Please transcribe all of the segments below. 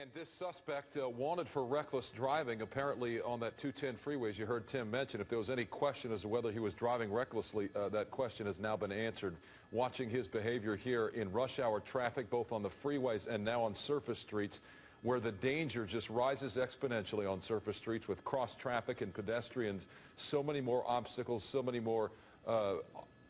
And this suspect wanted for reckless driving, apparently on that 210 freeway, as you heard Tim mention. If there was any question as to whether he was driving recklessly, that question has now been answered. Watching his behavior here in rush hour traffic, both on the freeways and now on surface streets, where the danger just rises exponentially on surface streets with cross traffic and pedestrians. So many more obstacles, so many more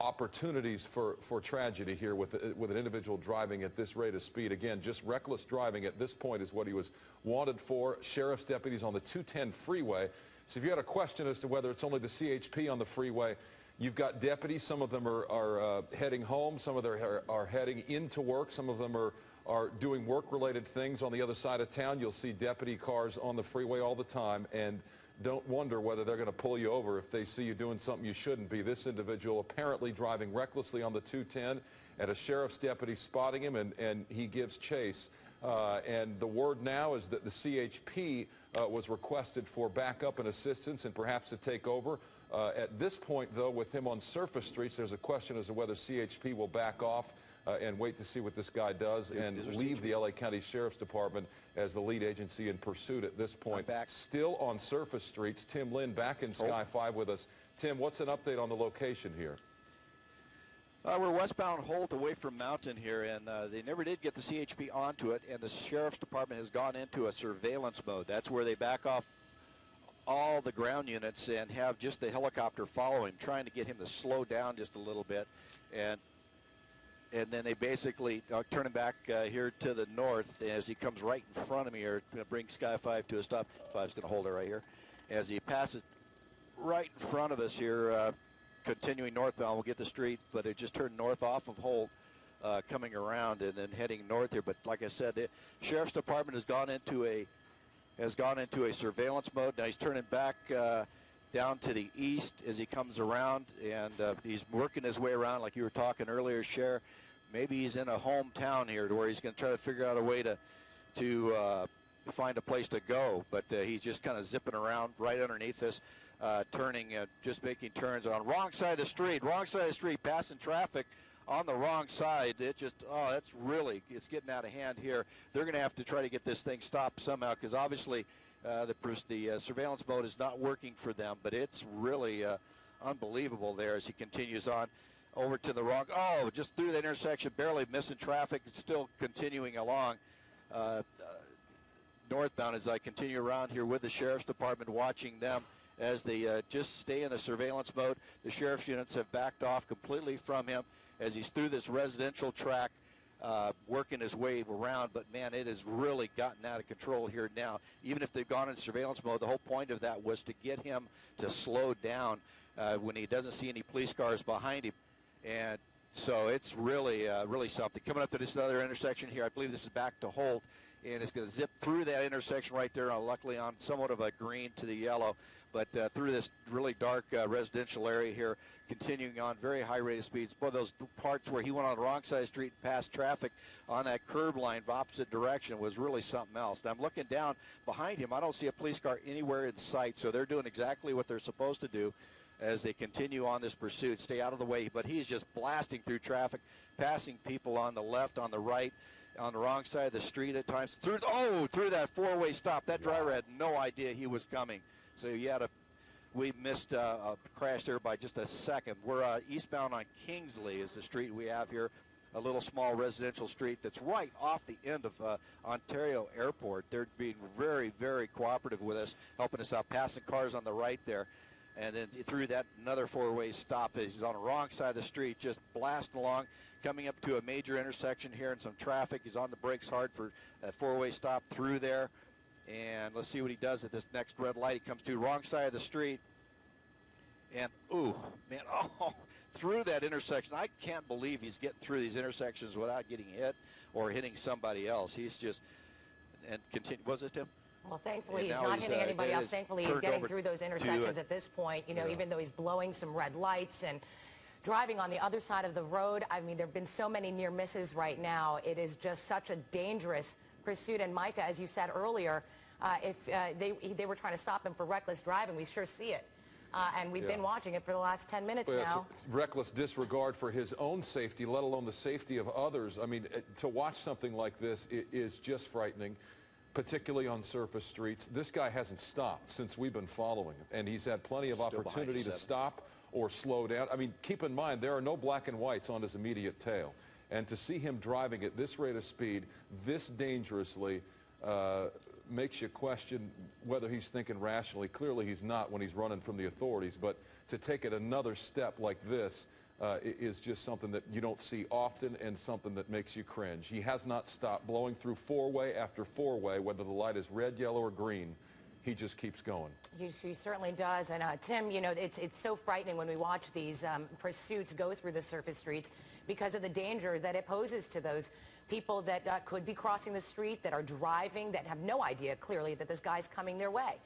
opportunities for tragedy here with an individual driving at this rate of speed. Again, just reckless driving at this point is what he was wanted for. Sheriff's deputies on the 210 freeway. So if you had a question as to whether it's only the CHP on the freeway, you've got deputies. Some of them are heading home. Some of them are heading into work. Some of them are doing work-related things on the other side of town. You'll see deputy cars on the freeway all the time, and don't wonder whether they're going to pull you over if they see you doing something you shouldn't be. This individual apparently driving recklessly on the 210, and a sheriff's deputy spotting him, and he gives chase. And the word now is that the CHP was requested for backup and assistance and perhaps to take over. At this point, though, with him on surface streets, there's a question as to whether CHP will back off and wait to see what this guy does and leave the LA County Sheriff's Department as the lead agency in pursuit at this point. Still on surface streets, Tim Lynn back in Sky 5 with us. Tim, what's an update on the location here? We're westbound Holt away from Mountain here, and they never did get the CHP onto it, and the Sheriff's Department has gone into a surveillance mode. That's where they back off all the ground units and have just the helicopter follow him, trying to get him to slow down just a little bit. And then they basically turn him back here to the north as he comes right in front of me here. Going to bring Sky 5 to a stop. 5's going to hold it right here. As he passes right in front of us here, continuing northbound, we'll get the street, but it just turned north off of Holt, coming around and then heading north here. But like I said, the Sheriff's Department has gone into a surveillance mode. Now he's turning back down to the east as he comes around, and he's working his way around like you were talking earlier, Sheriff. Maybe he's in a hometown here to where he's going to try to figure out a way to find a place to go. But he's just kind of zipping around right underneath us, turning, just making turns on wrong side of the street, passing traffic on the wrong side. It just, it's getting out of hand here. They're going to have to try to get this thing stopped somehow, because obviously the surveillance mode is not working for them, but it's really unbelievable there as he continues on over to the wrong, just through the intersection, barely missing traffic, still continuing along northbound as I continue around here with the Sheriff's Department, watching them as they just stay in a surveillance mode. The sheriff's units have backed off completely from him as he's through this residential track, working his way around. But man, it has really gotten out of control here now. Even if they've gone in surveillance mode, the whole point of that was to get him to slow down when he doesn't see any police cars behind him. And so it's really, really something. Coming up to this other intersection here, I believe this is back to Holt, and it's going to zip through that intersection right there, luckily on somewhat of a green to the yellow, but through this really dark residential area here, continuing on very high rate of speeds. Boy, those parts where he went on the wrong side of the street past traffic on that curb line opposite direction was really something else. Now I'm looking down behind him. I don't see a police car anywhere in sight, so they're doing exactly what they're supposed to do as they continue on this pursuit. Stay out of the way, but he's just blasting through traffic, passing people on the left, on the right, on the wrong side of the street at times. Through that four-way stop. That driver had no idea he was coming. So we missed a crash there by just a second. We're eastbound on Kingsley is the street we have here, a little small residential street that's right off the end of Ontario Airport. They're being very, very cooperative with us, helping us out, passing cars on the right there. And then through that, another four-way stop. He's on the wrong side of the street, just blasting along, coming up to a major intersection here and some traffic. He's on the brakes hard for a four-way stop through there. And let's see what he does at this next red light. He comes to wrong side of the street. And, through that intersection. I can't believe he's getting through these intersections without getting hit or hitting somebody else. He's just, and continue. Was it, Tim? Well, thankfully, he's not hitting anybody else. Thankfully, he's getting through those intersections at this point, even though he's blowing some red lights and driving on the other side of the road. I mean, there have been so many near misses right now. It is just such a dangerous pursuit. And Micah, as you said earlier, if they were trying to stop him for reckless driving, we sure see it. And we've been watching it for the last 10 minutes now. It's reckless disregard for his own safety, let alone the safety of others. I mean, to watch something like this is just frightening. particularly on surface streets. This guy hasn't stopped since we've been following him, and he's had plenty of opportunity to stop or slow down. I mean, keep in mind, there are no black and whites on his immediate tail. And to see him driving at this rate of speed, this dangerously, makes you question whether he's thinking rationally. Clearly he's not when he's running from the authorities, but to take it another step like this is just something that you don't see often and something that makes you cringe. He has not stopped blowing through four-way after four-way, whether the light is red, yellow, or green. He just keeps going. He certainly does. And Tim, you know, it's so frightening when we watch these pursuits go through the surface streets because of the danger that it poses to those people that could be crossing the street, that are driving, that have no idea clearly that this guy's coming their way.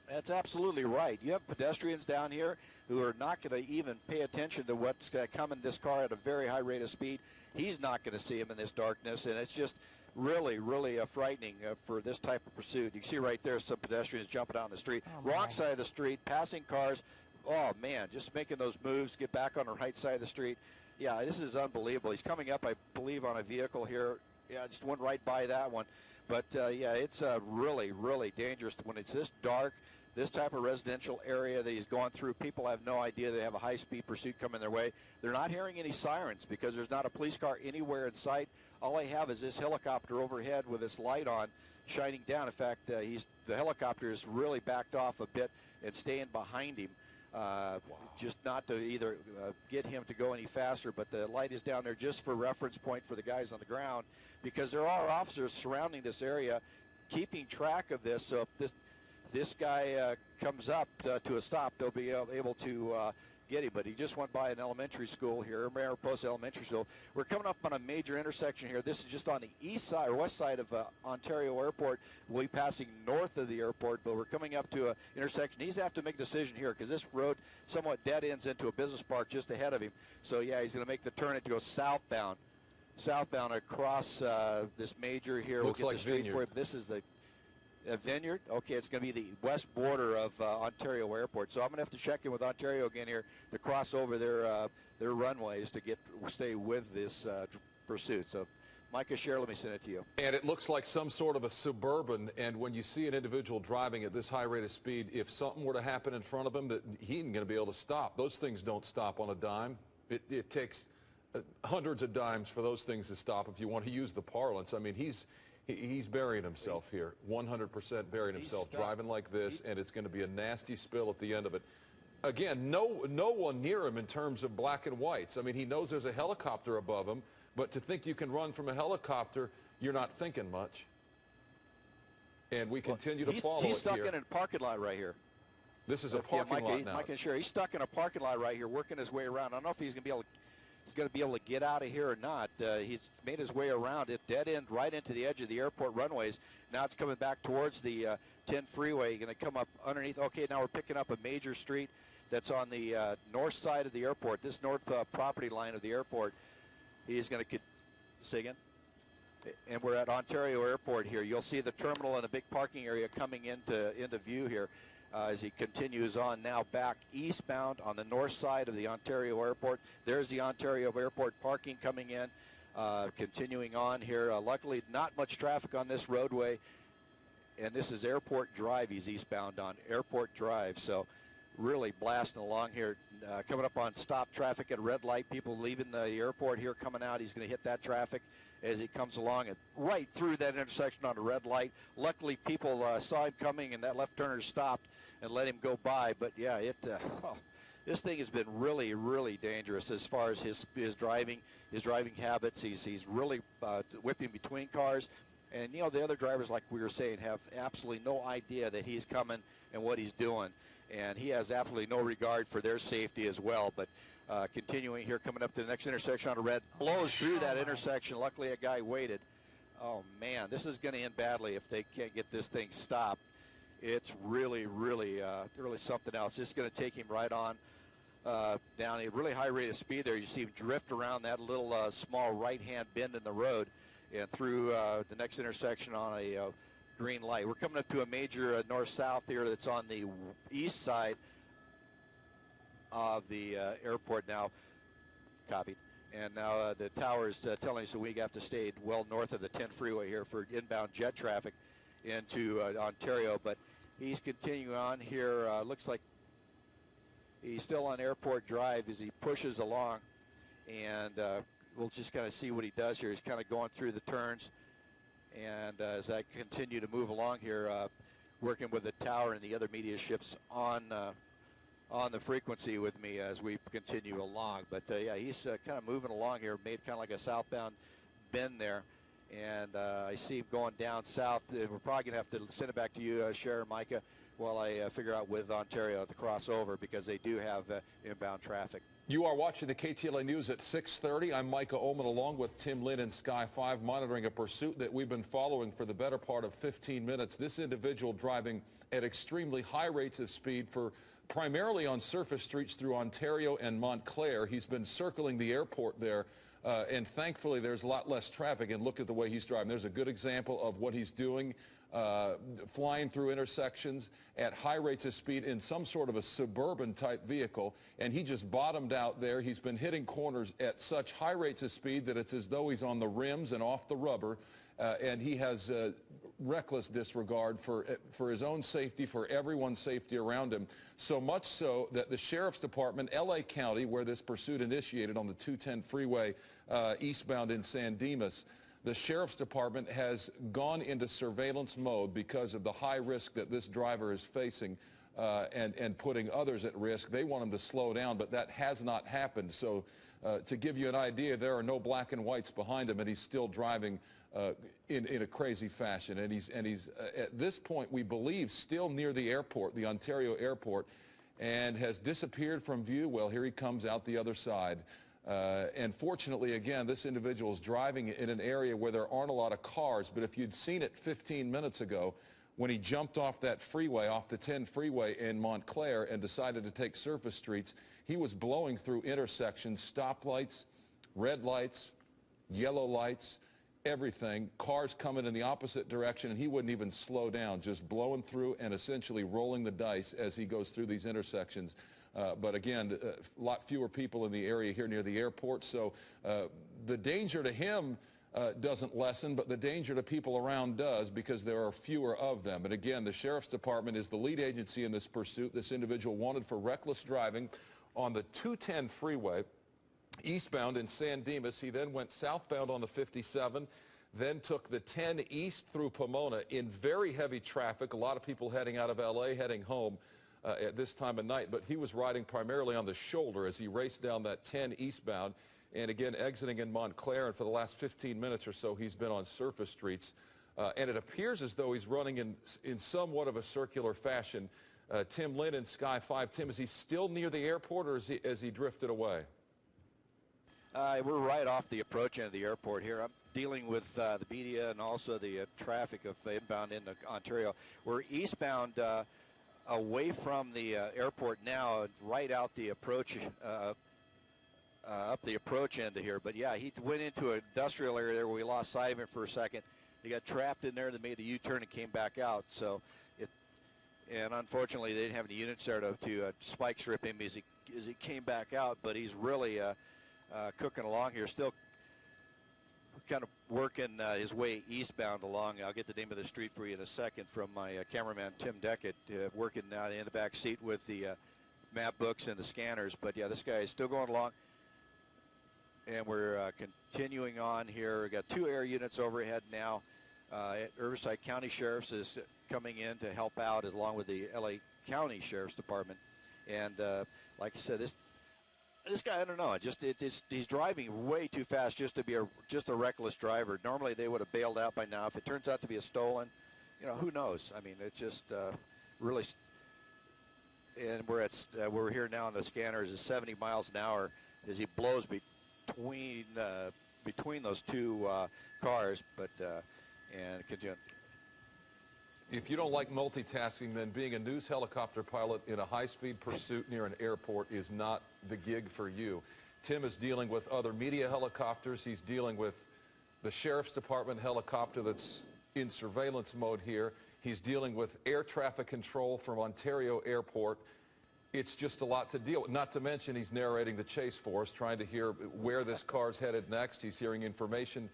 That's absolutely right. You have pedestrians down here who are not going to even pay attention to what's coming this car at a very high rate of speed. He's not going to see him in this darkness, and it's just really, really frightening for this type of pursuit. You can see right there some pedestrians jumping out on the street. Wrong side of the street, passing cars. Oh, man, just making those moves, get back on the right side of the street. Yeah, this is unbelievable. He's coming up, I believe, on a vehicle here. Yeah, just went right by that one. But, yeah, it's really, really dangerous when it's this dark, this type of residential area that he's going through. People have no idea they have a high-speed pursuit coming their way. They're not hearing any sirens because there's not a police car anywhere in sight. All they have is this helicopter overhead with its light on, shining down. In fact, the helicopter is really backed off a bit and staying behind him. Just not to either get him to go any faster, but the light is down there just for reference point for the guys on the ground, because there are officers surrounding this area keeping track of this. So if this guy comes up to a stop, they'll be able to get him. But he just went by an elementary school here, Mariposa Elementary School. We're coming up on a major intersection here. This is just on the east side or west side of Ontario Airport. We'll be passing north of the airport, but we're coming up to an intersection. He's have to make a decision here because this road somewhat dead ends into a business park just ahead of him. So yeah, he's going to make the turn to go southbound across this major here. Looks we'll get like the street Vineyard. for you. This is the Vineyard. Okay, it's going to be the west border of Ontario Airport. So I'm going to have to check in with Ontario again here to cross over their runways to stay with this pursuit. So, Micah, share, let me send it to you. And it looks like some sort of a Suburban, and when you see an individual driving at this high rate of speed, if something were to happen in front of him, that he ain't going to be able to stop. Those things don't stop on a dime. It takes hundreds of dimes for those things to stop, if you want to use the parlance. I mean, he's burying himself here, 100% burying himself, driving like this, and it's going to be a nasty spill at the end of it. Again, no one near him in terms of black and whites. I mean, he knows there's a helicopter above him, but to think you can run from a helicopter, you're not thinking much. And we continue to follow it here. He's stuck in a parking lot right here. This is a parking lot now. Mike can share. He's stuck in a parking lot right here, working his way around. I don't know if he's going to be able to get out of here or not. He's made his way around it, dead end right into the edge of the airport runways. Now it's coming back towards the 10 freeway. Going to come up underneath. Okay, now we're picking up a major street that's on the north side of the airport, this north property line of the airport. He's going to say again. And we're at Ontario Airport here. You'll see the terminal and a big parking area coming into view here. As he continues on now back eastbound on the north side of the Ontario Airport. There's the Ontario Airport parking coming in, continuing on here. Luckily, not much traffic on this roadway, and this is Airport Drive he's eastbound on, Airport Drive. So really blasting along here, coming up on stop traffic at a red light. People leaving the airport here, coming out. He's going to hit that traffic as he comes along and right through that intersection on a red light. Luckily, people saw him coming, and that left turner stopped and let him go by. But yeah, this thing has been really, really dangerous as far as his driving habits. He's really whipping between cars, and you know the other drivers, like we were saying, have absolutely no idea that he's coming and what he's doing, and he has absolutely no regard for their safety as well. But continuing here, coming up to the next intersection on a red, blows through that intersection. Luckily, a guy waited. Oh man, this is going to end badly if they can't get this thing stopped. It's really, really, really something else. It's going to take him right on down a really high rate of speed there. You see him drift around that little small right-hand bend in the road and through the next intersection on a green light. We're coming up to a major north-south here that's on the east side of the airport now. Copied. And now the tower is telling us that we have to stay well north of the 10 freeway here for inbound jet traffic into Ontario. But he's continuing on here. Looks like he's still on Airport Drive as he pushes along. And we'll just kind of see what he does here. He's kind of going through the turns. And as I continue to move along here, working with the tower and the other media ships on the frequency with me as we continue along. But yeah, he's kind of moving along here, made kind of like a southbound bend there. And I see him going down south. We're probably going to have to send it back to you, Sheriff Micah, while I figure out with Ontario to cross over, because they do have inbound traffic. You are watching the KTLA News at 6:30. I'm Micah Ullman along with Tim Lynn and Sky 5, monitoring a pursuit that we've been following for the better part of 15 minutes. This individual driving at extremely high rates of speed for primarily on surface streets through Ontario and Montclair. He's been circling the airport there, and thankfully there's a lot less traffic, and look at the way he's driving. There's a good example of what he's doing, flying through intersections at high rates of speed in some sort of a Suburban type vehicle, and he just bottomed out there. He's been hitting corners at such high rates of speed that it's as though he's on the rims and off the rubber, and he has reckless disregard for his own safety, for everyone's safety around him. So much so that the Sheriff's Department, LA County, where this pursuit initiated on the 210 freeway eastbound in San Dimas, the Sheriff's Department has gone into surveillance mode because of the high risk that this driver is facing and putting others at risk. They want him to slow down, but that has not happened. So to give you an idea, there are no black and whites behind him, and he's still driving in a crazy fashion. And he's at this point, we believe, still near the airport, the Ontario airport, and has disappeared from view. Well, here he comes out the other side. And fortunately, again, this individual is driving in an area where there aren't a lot of cars. But if you'd seen it 15 minutes ago, when he jumped off that freeway, off the 10 freeway in Montclair, and decided to take surface streets, he was blowing through intersections, stoplights, red lights, yellow lights, everything, cars coming in the opposite direction, and he wouldn't even slow down, just blowing through and essentially rolling the dice as he goes through these intersections. But again, a lot fewer people in the area here near the airport, so the danger to him doesn't lessen, but the danger to people around does, because there are fewer of them. And again, the Sheriff's Department is the lead agency in this pursuit. This individual wanted for reckless driving on the 210 freeway eastbound in San Dimas. He then went southbound on the 57, then took the 10 east through Pomona in very heavy traffic. A lot of people heading out of LA, heading home at this time of night, but he was riding primarily on the shoulder as he raced down that 10 eastbound, and again exiting in Montclair, and for the last 15 minutes or so he's been on surface streets, and it appears as though he's running in somewhat of a circular fashion. Tim Lynn and Sky 5. Tim, is he still near the airport, or has he drifted away? We're right off the approach end of the airport here. I'm dealing with the media and also the traffic of inbound into Ontario. We're eastbound away from the airport now, right out the approach, up the approach end of here. But yeah, he went into an industrial area there where we lost sight of him for a second. He got trapped in there, they made a U-turn and came back out. So and unfortunately they didn't have any units there to spike strip him as he came back out. But he's really cooking along here, still kind of working his way eastbound along. I'll get the name of the street for you in a second from my cameraman Tim Deckett, working out in the back seat with the map books and the scanners. But yeah, this guy is still going along, and we're continuing on here. We got 2 air units overhead now. Riverside County Sheriff's is coming in to help out, along with the LA County Sheriff's Department. And like I said, this guy, I don't know, he's driving way too fast just to be just a reckless driver. Normally they would have bailed out by now. If it turns out to be a stolen, who knows? I mean, it's just really. And we're here now on the scanners is 70 miles an hour as he blows between those 2 cars, but and continue. If you don't like multitasking, then being a news helicopter pilot in a high-speed pursuit near an airport is not the gig for you. Tim is dealing with other media helicopters. He's dealing with the Sheriff's Department helicopter that's in surveillance mode here. He's dealing with air traffic control from Ontario Airport. it's just a lot to deal with. Not to mention he's narrating the chase for us, trying to hear where this car's headed next. He's hearing information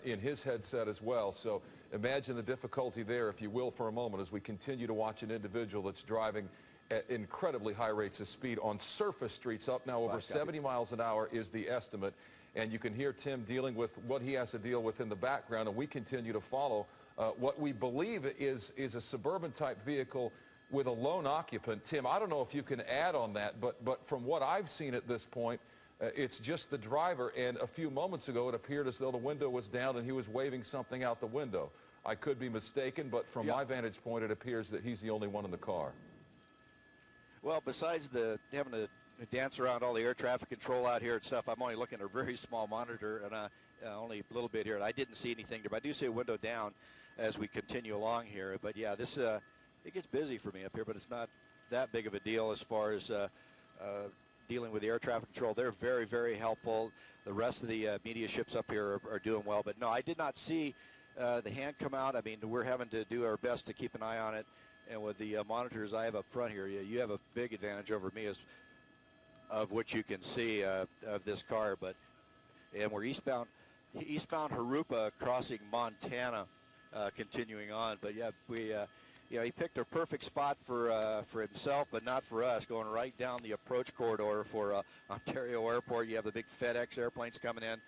in his headset as well. So imagine the difficulty there, if you will, for a moment, as we continue to watch an individual that's driving at incredibly high rates of speed on surface streets, up now over 70 miles an hour is the estimate. And you can hear Tim dealing with what he has to deal with in the background, and we continue to follow what we believe is a Suburban-type vehicle with a lone occupant. Tim, I don't know if you can add on that, but from what I've seen at this point, it's just the driver, and a few moments ago it appeared as though the window was down and he was waving something out the window. I could be mistaken, but from my vantage point, it appears that he's the only one in the car. Well, besides having to dance around all the air traffic control out here and stuff, I'm only looking at a very small monitor, and only a little bit here, and I didn't see anything there, but I do see a window down as we continue along here. But yeah, this it gets busy for me up here, but it's not that big of a deal as far as dealing with the air traffic control. They're very, very helpful. The rest of the media ships up here are doing well. But no, I did not see the hand come out. I mean, we're having to do our best to keep an eye on it. And with the monitors I have up front here, you have a big advantage over me of what you can see of this car. And we're eastbound Harupa, crossing Montana, continuing on. But yeah, he picked a perfect spot for himself, but not for us, going right down the approach corridor for Ontario Airport. You have the big FedEx airplanes coming in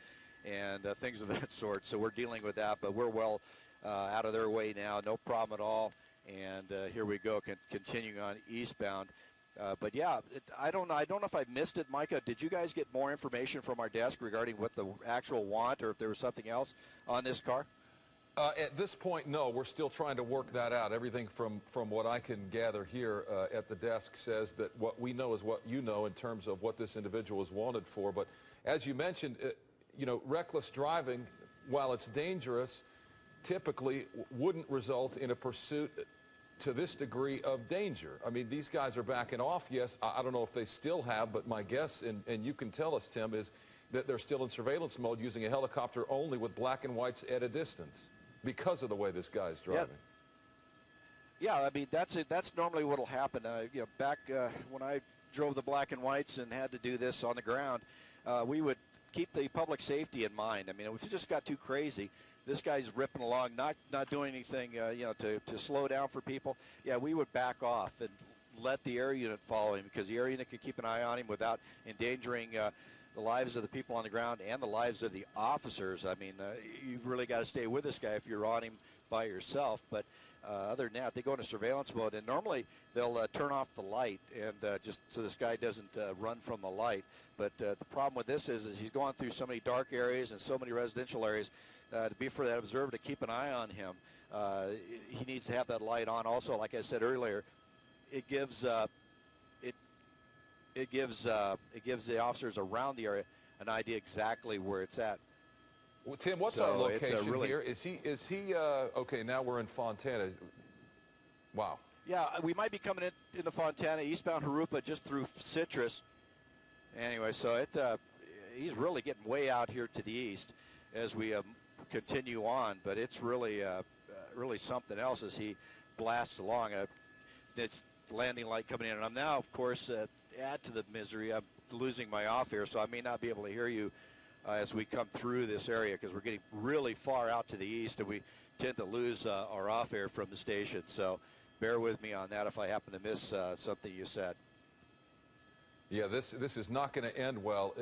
and things of that sort. So we're dealing with that, but we're well out of their way now, no problem at all. And here we go, continuing on eastbound. But yeah, I don't know if I missed it, Micah. Did you guys get more information from our desk regarding what the actual want, or if there was something else on this car? At this point, no. We're still trying to work that out. Everything from what I can gather here at the desk says that what we know is what you know in terms of what this individual is wanted for. But as you mentioned, reckless driving, while it's dangerous, typically wouldn't result in a pursuit to this degree of danger. I mean, these guys are backing off. Yes, I don't know if they still have, but my guess, and you can tell us, Tim, is that they're still in surveillance mode using a helicopter only with black and whites at a distance because of the way this guy's driving. Yeah, I mean, that's normally what will happen. Back when I drove the black and whites and had to do this on the ground, we would keep the public safety in mind. I mean, if it just got too crazy, this guy's ripping along, not doing anything, to slow down for people. Yeah, we would back off and let the air unit follow him, because the air unit could keep an eye on him without endangering the lives of the people on the ground and the lives of the officers. I mean, you really got to stay with this guy if you're on him by yourself. But other than that, they go into surveillance mode, and normally they'll turn off the light and just so this guy doesn't run from the light. But the problem with this is he's going through so many dark areas and so many residential areas. To be for that observer to keep an eye on him, he needs to have that light on. Also, like I said earlier, it gives the officers around the area an idea exactly where it's at. Well, Tim, what's our location here? Is he okay, now we're in Fontana. Wow. Yeah, we might be coming into Fontana, eastbound Harupa, just through Citrus. Anyway, so he's really getting way out here to the east as we continue on, but it's really something else as he blasts along. It's landing light coming in, and I'm now, of course, add to the misery, I'm losing my off air, so I may not be able to hear you as we come through this area, because we're getting really far out to the east, and we tend to lose our off air from the station. So bear with me on that if I happen to miss something you said. Yeah, this is not going to end well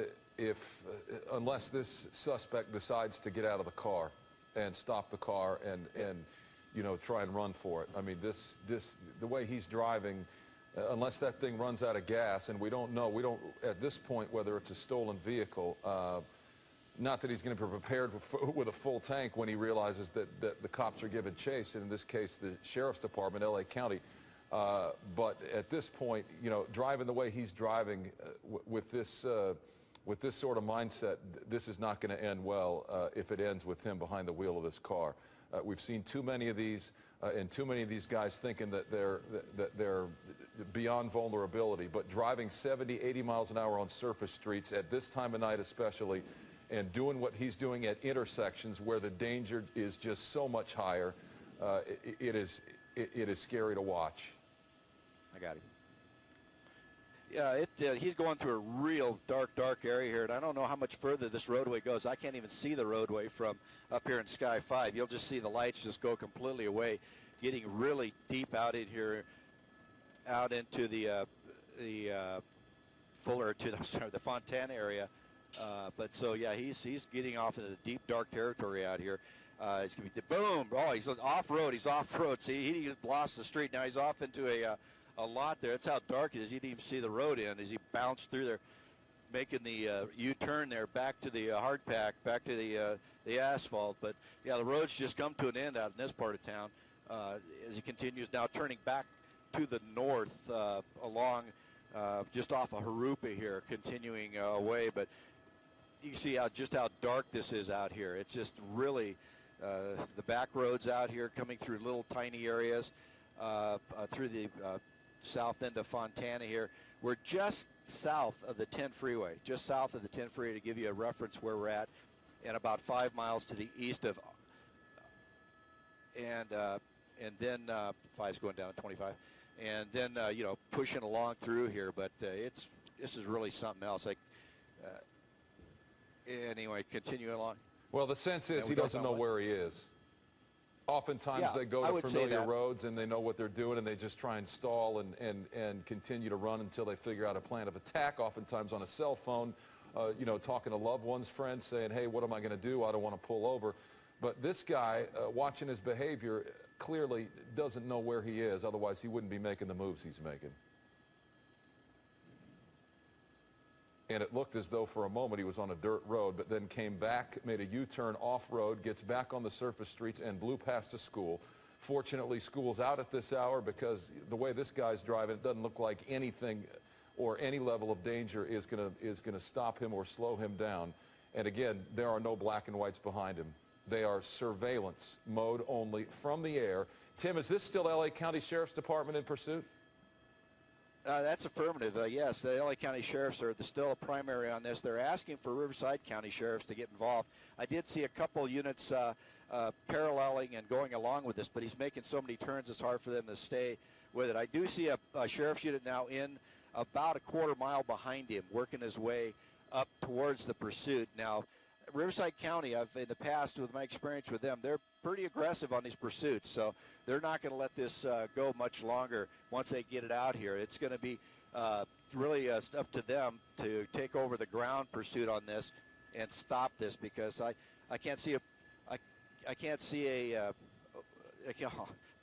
unless this suspect decides to get out of the car and stop the car and try and run for it. I mean, the way he's driving, unless that thing runs out of gas, and we don't at this point whether it's a stolen vehicle. Not that he's going to be prepared with a full tank when he realizes that the cops are giving chase, and in this case the Sheriff's Department, LA County. But at this point, driving the way he's driving with this sort of mindset, this is not going to end well if it ends with him behind the wheel of this car. We've seen too many of these, and too many of these guys thinking that they're beyond vulnerability. But driving 70, 80 miles an hour on surface streets at this time of night especially, and doing what he's doing at intersections where the danger is just so much higher, it is scary to watch. I got him. Yeah, he's going through a real dark area here, and I don't know how much further this roadway goes. I can't even see the roadway from up here in Sky 5. You'll just see the lights just go completely away, getting really deep out in here, out into the Fuller to the Fontana area. But so yeah, he's getting off into the deep dark territory out here. It's gonna be boom. Oh, he's off road. He's off road. See, he lost the street. Now he's off into a lot there. That's how dark it is. You didn't even see the road end as he bounced through there, making the U-turn there back to the hard pack, back to the asphalt. But yeah, the road's just come to an end out in this part of town as he continues now turning back to the north along just off of Harupa here, continuing away. But you can see just how dark this is out here. It's just really the back roads out here coming through little tiny areas through the south end of Fontana here. We're just south of the 10 freeway, just south of the 10 freeway, to give you a reference where we're at, and about 5 miles to the east of, and then 5's going down to 25, and then you know, pushing along through here. But this is really something else. Like anyway, continue along. Well, the sense is he doesn't know where he is. Oftentimes they go to familiar roads and they know what they're doing, and they just try and stall and continue to run until they figure out a plan of attack, oftentimes on a cell phone, you know, talking to loved ones, friends, saying, hey, what am I going to do? I don't want to pull over. But this guy, watching his behavior, clearly doesn't know where he is. Otherwise, he wouldn't be making the moves he's making. And it looked as though for a moment he was on a dirt road, but then came back, made a U-turn off-road, gets back on the surface streets, and blew past a school. Fortunately, school's out at this hour, because the way this guy's driving, it doesn't look like anything or any level of danger is gonna stop him or slow him down. And again, there are no black and whites behind him. They are surveillance mode only from the air. Tim, is this still LA County Sheriff's Department in pursuit? That's affirmative. Yes, the LA County Sheriffs are still a primary on this. They're asking for Riverside County Sheriffs to get involved. I did see a couple units paralleling and going along with this, but he's making so many turns it's hard for them to stay with it. I do see a sheriff's unit now in about a quarter mile behind him, working his way up towards the pursuit. Now, Riverside County, in the past, with my experience with them, they're pretty aggressive on these pursuits, so they're not going to let this go much longer once they get it out here. It's going to be really up to them to take over the ground pursuit on this and stop this, because I can't see a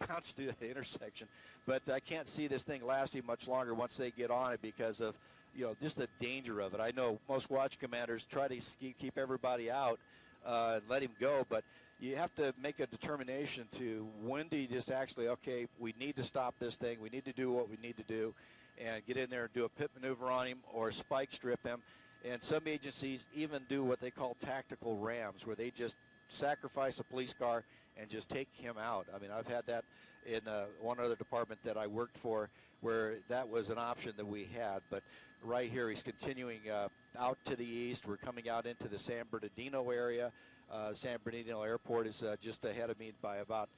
bounce through the intersection, but I can't see this thing lasting much longer once they get on it, because of, you know, just the danger of it. I know most watch commanders try to keep everybody out and let him go, but you have to make a determination to when do you just actually, okay, we need to stop this thing, we need to do what we need to do, and get in there and do a pit maneuver on him or spike strip him. And some agencies even do what they call tactical rams, where they just sacrifice a police car and just take him out. I mean, I've had that in one other department that I worked for, where that was an option that we had. But right here, he's continuing out to the east. We're coming out into the San Bernardino area. San Bernardino Airport is just ahead of me by about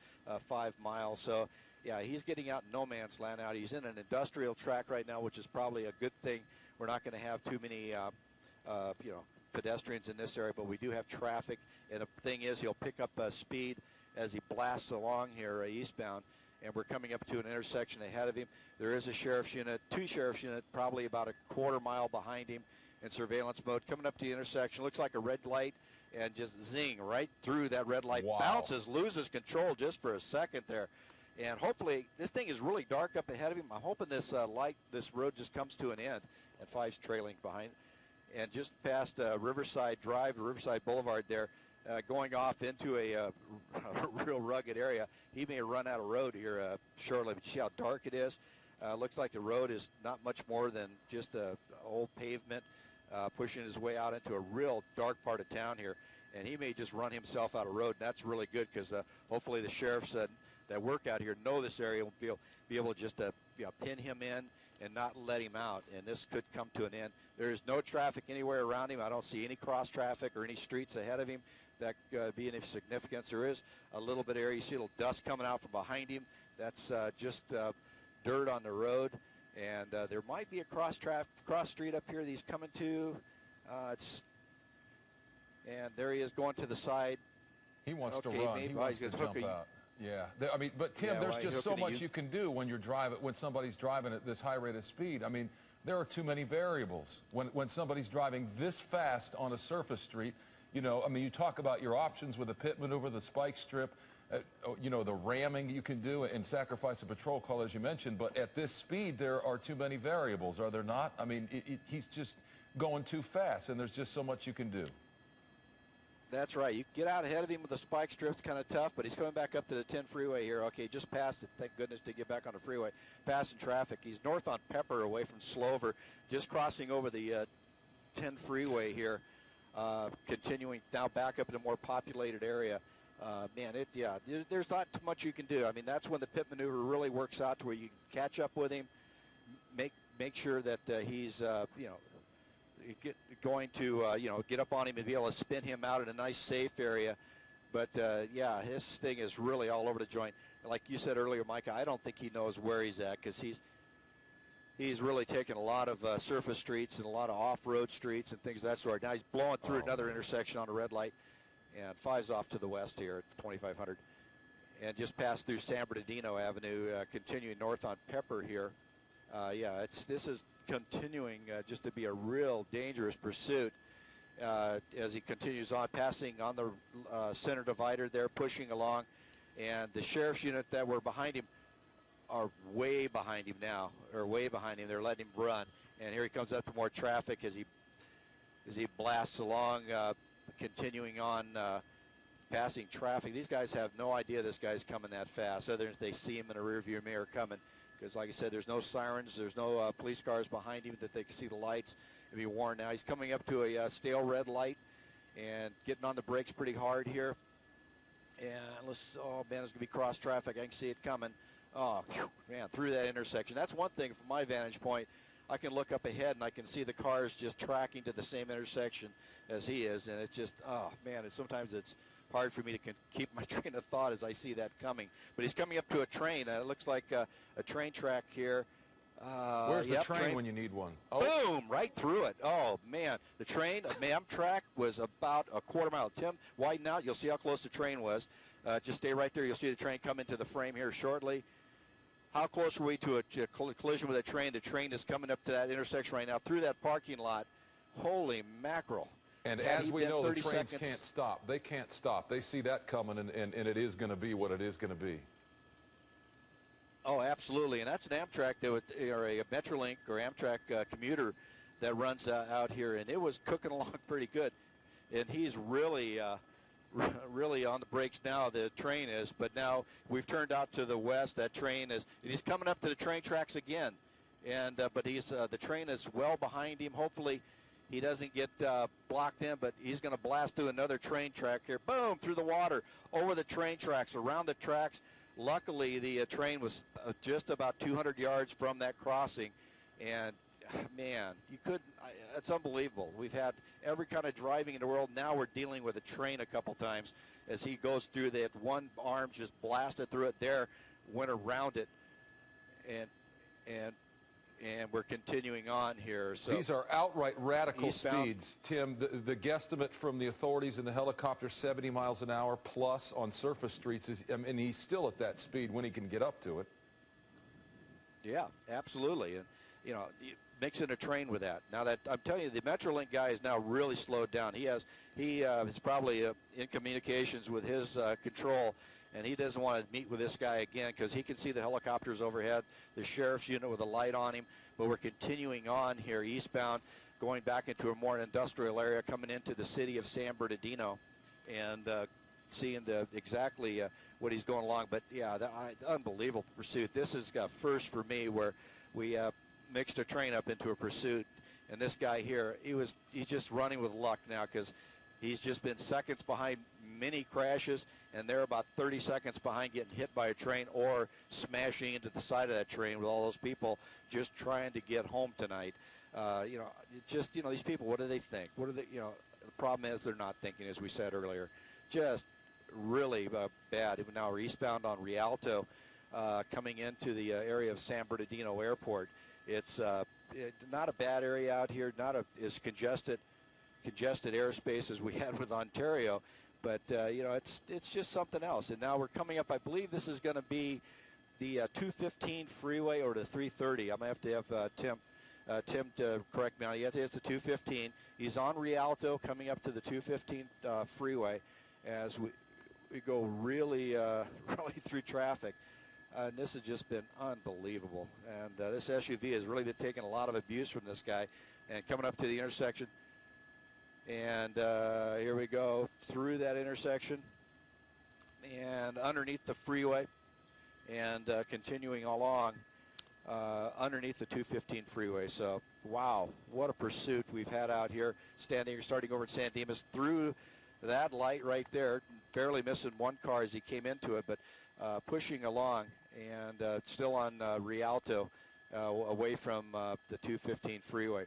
5 miles. So, yeah, he's getting out in no man's land out. He's in an industrial track right now, which is probably a good thing. We're not going to have too many, you know, pedestrians in this area, but we do have traffic. And the thing is, he'll pick up speed as he blasts along here eastbound. And we're coming up to an intersection ahead of him. There is a sheriff's unit, 2 sheriff's units, probably about a quarter mile behind him in surveillance mode. Coming up to the intersection, looks like a red light, and just zing right through that red light. Wow. Bounces, loses control just for a second there. And hopefully, this thing is really dark up ahead of him. I'm hoping this this road just comes to an end, and 5's trailing behind. And just past Riverside Drive, Riverside Boulevard there, going off into a real rugged area. He may run out of road here shortly, but you see how dark it is? Looks like the road is not much more than just a old pavement, pushing his way out into a real dark part of town here. And he may just run himself out of road, and that's really good, because hopefully the sheriffs that work out here know this area will be able to just you know, pin him in and not let him out, and this could come to an end. There is no traffic anywhere around him. I don't see any cross traffic or any streets ahead of him that be any significance. There is a little bit of area. You see a little dust coming out from behind him. That's just dirt on the road. And there might be a cross street up here that he's coming to. And there he is going to the side. He wants to run. He wants to jump out. Yeah, I mean, but Tim, there's just so much you can do when when somebody's driving at this high rate of speed. I mean, there are too many variables. When somebody's driving this fast on a surface street, you know, I mean, you talk about your options with the pit maneuver, the spike strip, you know, the ramming you can do and sacrifice a patrol car, as you mentioned. But at this speed, there are too many variables, are there not? I mean, he's just going too fast, and there's just so much you can do. That's right. You get out ahead of him with the spike strip's kind of tough, but he's coming back up to the 10 freeway here. Okay, just passed it. Thank goodness to get back on the freeway. Passing traffic. He's north on Pepper away from Slover, just crossing over the 10 freeway here, continuing now back up in a more populated area. Man, there's not too much you can do. I mean, that's when the pit maneuver really works out to where you can catch up with him, make sure that he's, you know, going to, you know, get up on him and be able to spin him out in a nice safe area. But, yeah, his thing is really all over the joint. Like you said earlier, Micah, I don't think he knows where he's at because he's really taken a lot of surface streets and a lot of off-road streets and things of that sort. Now he's blowing through another intersection on a red light, and 5's off to the west here at 2500. And just passed through San Bernardino Avenue, continuing north on Pepper here. Yeah, this is continuing just to be a real dangerous pursuit as he continues on, passing on the center divider there, pushing along. And the sheriff's unit that were behind him are way behind him now, or way behind him. They're letting him run. And here he comes up to more traffic as he blasts along, continuing on, passing traffic. These guys have no idea this guy's coming that fast, other than they see him in a rearview mirror coming. Because, like I said, there's no sirens, there's no police cars behind him that they can see the lights and be warned. Now he's coming up to a stale red light and getting on the brakes pretty hard here. And oh man, it's going to be cross traffic. I can see it coming. Oh, man, through that intersection. That's one thing from my vantage point. I can look up ahead and I can see the cars just tracking to the same intersection as he is. And it's just, oh man, sometimes it's hard for me to keep my train of thought as I see that coming. But he's coming up to a train. It looks like a train track here. Where's the train when you need one? Oh. Boom, right through it. Oh, man. The train, Amtrak, was about a quarter mile. Tim, widen out. You'll see how close the train was. Just stay right there. You'll see the train come into the frame here shortly. How close were we to a collision with a train? The train is coming up to that intersection right now through that parking lot. Holy mackerel. And as we know, the trains can't stop. They can't stop. They see that coming, and it is going to be what it is going to be. Oh, absolutely. And that's an Amtrak, or a Metrolink or Amtrak commuter that runs out here. And it was cooking along pretty good. And he's really, really on the brakes now, the train is. But now we've turned out to the west. That train is, and he's coming up to the train tracks again. And but the train is well behind him. Hopefully he doesn't get blocked in, but he's going to blast through another train track here. Boom, through the water, over the train tracks, around the tracks. Luckily, the train was just about 200 yards from that crossing. And, man, it's unbelievable. We've had every kind of driving in the world. Now we're dealing with a train a couple times as he goes through that. One arm just blasted through it there, went around it, and we're continuing on here. So these are outright radical speeds, Tim. The guesstimate from the authorities in the helicopter, 70 miles an hour plus on surface streets, and he's still at that speed when he can get up to it. Yeah, absolutely. And, you know, mixing a train with that. Now that I'm telling you, the Metrolink guy is now really slowed down. He is probably in communications with his control. And he doesn't want to meet with this guy again because he can see the helicopters overhead, the sheriff's unit with a light on him. But we're continuing on here eastbound, going back into a more industrial area, coming into the city of San Bernardino, and seeing exactly what he's going along. But, yeah, unbelievable pursuit. This is a first for me where we mixed a train up into a pursuit. And this guy here, he's just running with luck now because he's just been seconds behind many crashes, and they're about 30 seconds behind getting hit by a train or smashing into the side of that train with all those people just trying to get home tonight. You know, these people, what do they think? What do they, you know, the problem is they're not thinking, as we said earlier. Just really bad. Even now we're eastbound on Rialto, coming into the area of San Bernardino Airport. It's not a bad area out here, not as congested airspace as we had with Ontario, but you know, it's just something else. And now we're coming up, I believe this is going to be the 215 freeway or the 330. I'm going to have Tim to correct me on it. Yes, it's the 215. He's on Rialto coming up to the 215 freeway as we go really through traffic. And this has just been unbelievable. And this SUV has really been taking a lot of abuse from this guy. And coming up to the intersection. And here we go through that intersection and underneath the freeway and continuing along underneath the 215 freeway. So, wow, what a pursuit we've had out here. Starting over at San Dimas through that light right there, barely missing one car as he came into it, but pushing along and still on Rialto away from the 215 freeway.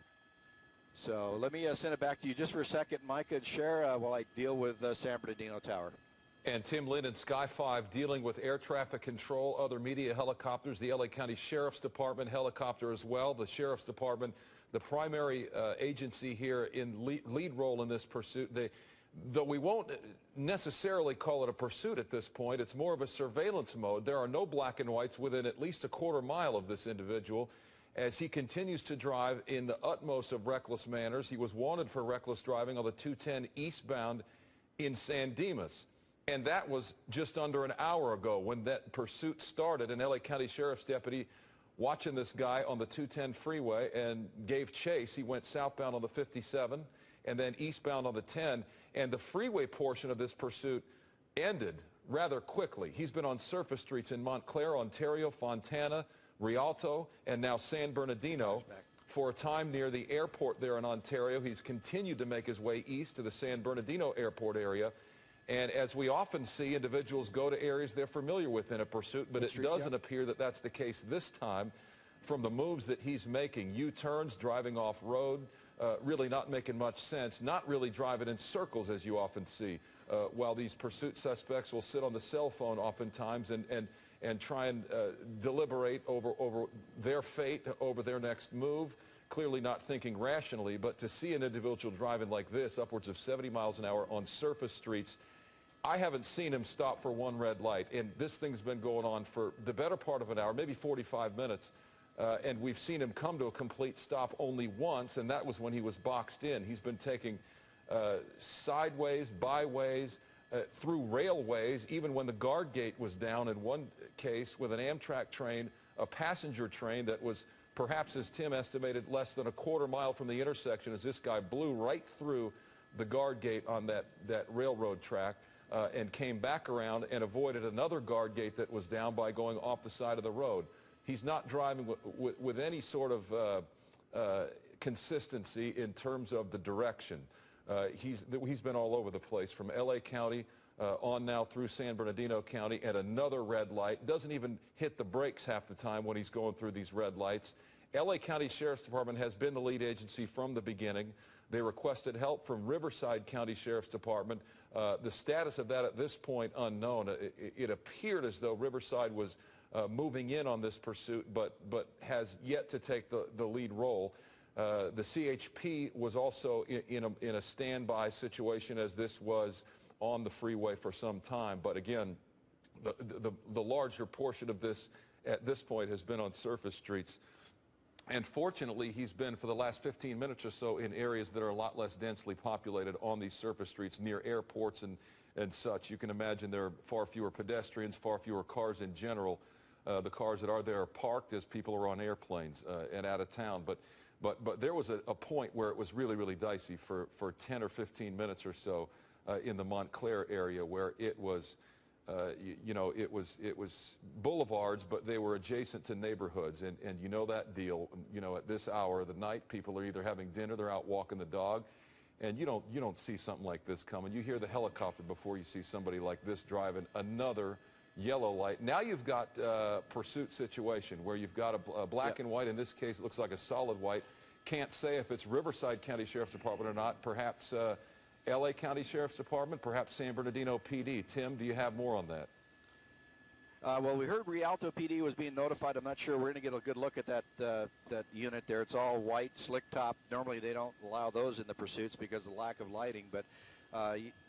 So let me send it back to you just for a second, Micah and Cher, while I deal with San Bernardino Tower. And Tim Lynn and Sky 5 dealing with air traffic control, other media helicopters, the LA County Sheriff's Department helicopter as well. The Sheriff's Department, the primary agency here in lead role in this pursuit. Though we won't necessarily call it a pursuit at this point, it's more of a surveillance mode. There are no black and whites within at least a quarter mile of this individual as he continues to drive in the utmost of reckless manners. He was wanted for reckless driving on the 210 eastbound in San Dimas. And that was just under an hour ago when that pursuit started. An LA County Sheriff's deputy watching this guy on the 210 freeway and gave chase. He went southbound on the 57 and then eastbound on the 10. And the freeway portion of this pursuit ended rather quickly. He's been on surface streets in Montclair, Ontario, Fontana, Rialto, and now San Bernardino. For a time near the airport there in Ontario, he's continued to make his way east to the San Bernardino airport area. And as we often see, individuals go to areas they're familiar with in a pursuit, but it doesn't appear that that's the case this time from the moves that he's making. U-turns, driving off-road, really not making much sense, not really driving in circles as you often see, while these pursuit suspects will sit on the cell phone oftentimes and try and deliberate over their fate, over their next move, clearly not thinking rationally. But to see an individual driving like this, upwards of 70 miles an hour on surface streets, I haven't seen him stop for one red light. And this thing's been going on for the better part of an hour, maybe 45 minutes. And we've seen him come to a complete stop only once, and that was when he was boxed in. He's been taking sideways, byways, through railways, even when the guard gate was down in one case with an Amtrak train, a passenger train that was perhaps, as Tim estimated, less than a quarter mile from the intersection as this guy blew right through the guard gate on that railroad track and came back around and avoided another guard gate that was down by going off the side of the road. He's not driving with any sort of consistency in terms of the direction. He's been all over the place from LA County on now through San Bernardino County at another red light. Doesn't even hit the brakes half the time when he's going through these red lights. LA County Sheriff's Department has been the lead agency from the beginning. They requested help from Riverside County Sheriff's Department. The status of that at this point unknown. It appeared as though Riverside was moving in on this pursuit, but has yet to take the lead role. The CHP was also in a standby situation as this was on the freeway for some time. But again, the larger portion of this at this point has been on surface streets. And fortunately, he's been for the last 15 minutes or so in areas that are a lot less densely populated on these surface streets near airports and such. You can imagine there are far fewer pedestrians, far fewer cars in general. The cars that are there are parked as people are on airplanes and out of town. But there was a point where it was really, really dicey for 10 or 15 minutes or so in the Montclair area where it was, it was boulevards, but they were adjacent to neighborhoods. And you know that deal, at this hour of the night, people are either having dinner, they're out walking the dog, and you don't see something like this coming. You hear the helicopter before you see somebody like this driving another yellow light. Now you've got a pursuit situation where you've got a black and white. In this case, it looks like a solid white. Can't say if it's Riverside County Sheriff's Department or not. Perhaps LA County Sheriff's Department, perhaps San Bernardino PD. Tim, do you have more on that? Well, we heard Rialto PD was being notified. I'm not sure. We're going to get a good look at that that unit there. It's all white, slick top. Normally they don't allow those in the pursuits because of the lack of lighting, but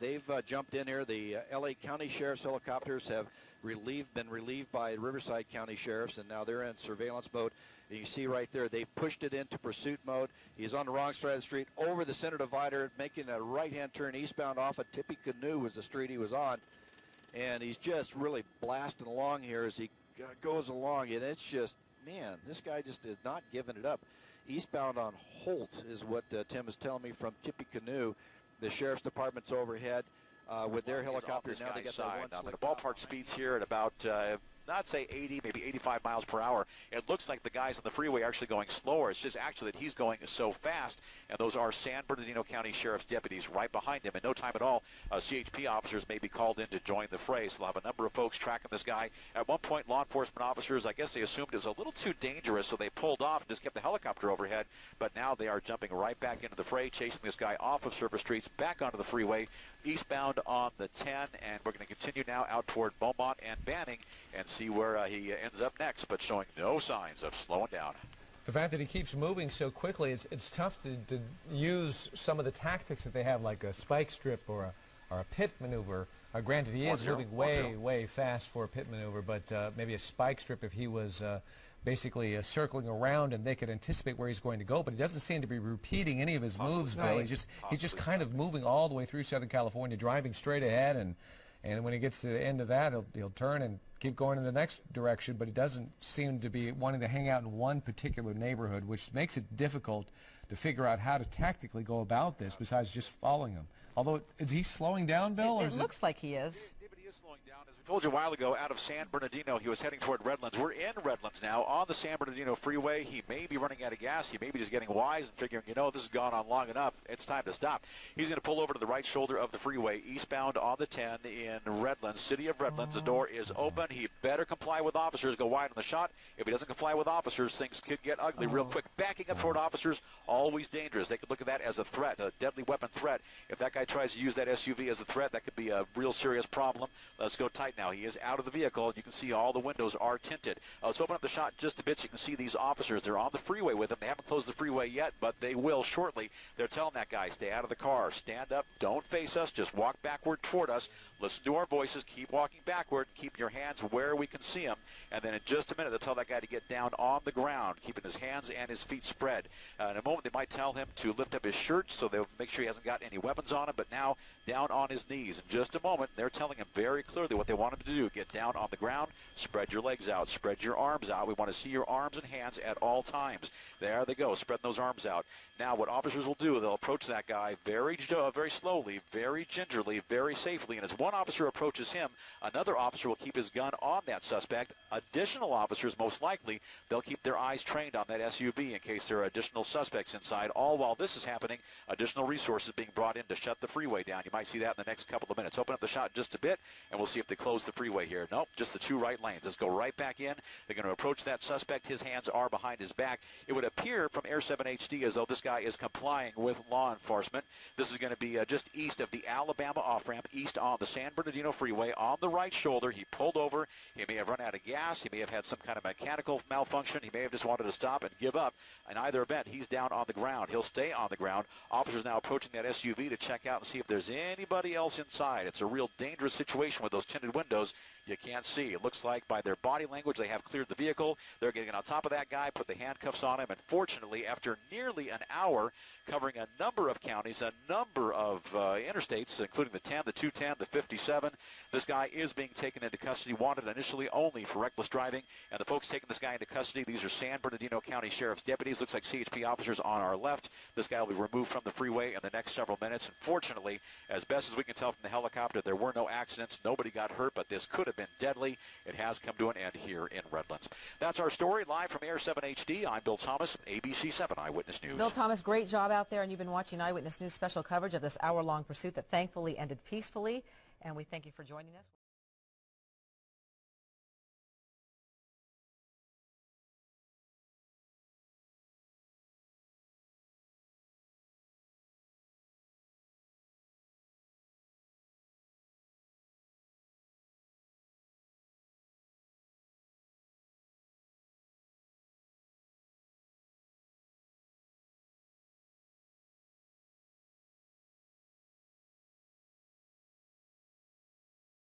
they've jumped in here. The LA County Sheriff's helicopters have been relieved by Riverside County Sheriffs, and now they're in surveillance mode. And you see right there, they pushed it into pursuit mode. He's on the wrong side of the street, over the center divider, making a right-hand turn eastbound off of Tippy Canoe was the street he was on. And he's just really blasting along here as he goes along. And it's just, man, this guy just is not giving it up. Eastbound on Holt is what Tim is telling me from Tippy Canoe. The Sheriff's Department's overhead with their helicopters. Now they got that one the ballpark speeds here at about I'd say 80, maybe 85 miles per hour. It looks like the guys on the freeway are actually going slower. It's just actually that he's going so fast, and those are San Bernardino County Sheriff's deputies right behind him. In no time at all, CHP officers may be called in to join the fray. So they'll have a number of folks tracking this guy. At one point, law enforcement officers, I guess they assumed it was a little too dangerous, so they pulled off and just kept the helicopter overhead. But now they are jumping right back into the fray, chasing this guy off of surface streets, back onto the freeway, eastbound on the 10, and we're going to continue now out toward Beaumont and Banning and see where he ends up next, but showing no signs of slowing down. The fact that he keeps moving so quickly, it's tough to use some of the tactics that they have, like a spike strip or a pit maneuver. Granted, he is moving way fast for a pit maneuver, but maybe a spike strip if he was basically circling around and they could anticipate where he's going to go. But he doesn't seem to be repeating any of his moves, Bill. He's just kind of moving all the way through Southern California, driving straight ahead, and when he gets to the end of that, he'll turn and keep going in the next direction, but he doesn't seem to be wanting to hang out in one particular neighborhood, which makes it difficult to figure out how to tactically go about this besides just following him. Although, is he slowing down, Bill? It looks like he is. He is slowing down. As we told you a while ago, out of San Bernardino, he was heading toward Redlands. We're in Redlands now on the San Bernardino freeway. He may be running out of gas. He may be just getting wise and figuring, you know, this has gone on long enough. It's time to stop. He's going to pull over to the right shoulder of the freeway, eastbound on the 10 in Redlands, city of Redlands. The door is open. He better comply with officers, go wide on the shot. If he doesn't comply with officers, things could get ugly real quick. Backing up toward officers, always dangerous. They could look at that as a threat, a deadly weapon threat. If that guy tries to use that SUV as a threat, that could be a real serious problem. Let's go tight now. He is out of the vehicle, and you can see all the windows are tinted. Let's open up the shot just a bit so you can see these officers. They're on the freeway with him. They haven't closed the freeway yet, but they will shortly. They're telling that guy, stay out of the car. Stand up. Don't face us. Just walk backward toward us. Listen to our voices. Keep walking backward. Keep your hands where we can see him. And then in just a minute, they'll tell that guy to get down on the ground, keeping his hands and his feet spread. In a moment, they might tell him to lift up his shirt so they'll make sure he hasn't got any weapons on him, but now down on his knees. In just a moment, they're telling him very clearly what they want him to do. Get down on the ground, spread your legs out, spread your arms out. We want to see your arms and hands at all times. There they go, spreading those arms out. Now what officers will do, they'll approach that guy very slowly, very gingerly, very safely, and as one officer approaches him, another officer will keep his gun on that suspect. Additional officers, most likely, they'll keep their eyes trained on that SUV in case there are additional suspects inside. All while this is happening, additional resources being brought in to shut the freeway down. You might see that in the next couple of minutes. Open up the shot just a bit, and we'll see if they close the freeway here. Nope, just the two right lanes. Let's go right back in. They're going to approach that suspect. His hands are behind his back. It would appear from Air 7 HD as though this guy is complying with law enforcement. This is going to be just east of the Alabama off-ramp, east on the San Bernardino freeway, on the right shoulder. He pulled over. He may have run out of gas. He may have had some kind of mechanical malfunction. He may have just wanted to stop and give up. In either event, he's down on the ground. He'll stay on the ground. Officers now approaching that SUV to check out and see if there's anybody else inside. It's a real dangerous situation with those tinted windows. You can't see. It looks like by their body language they have cleared the vehicle. They're getting on top of that guy, put the handcuffs on him, and fortunately, after nearly an hour covering a number of counties, a number of interstates, including the 10, the 210, the 57, this guy is being taken into custody, wanted initially only for reckless driving, and the folks taking this guy into custody, these are San Bernardino County Sheriff's deputies. Looks like CHP officers on our left. This guy will be removed from the freeway in the next several minutes, and fortunately, as best as we can tell from the helicopter, there were no accidents. Nobody got hurt, but this could have been deadly. It has come to an end here in Redlands. That's our story live from Air 7 HD. I'm Bill Thomas, ABC 7 Eyewitness News. Bill Thomas, great job out there, and you've been watching Eyewitness News special coverage of this hour-long pursuit that thankfully ended peacefully, and we thank you for joining us.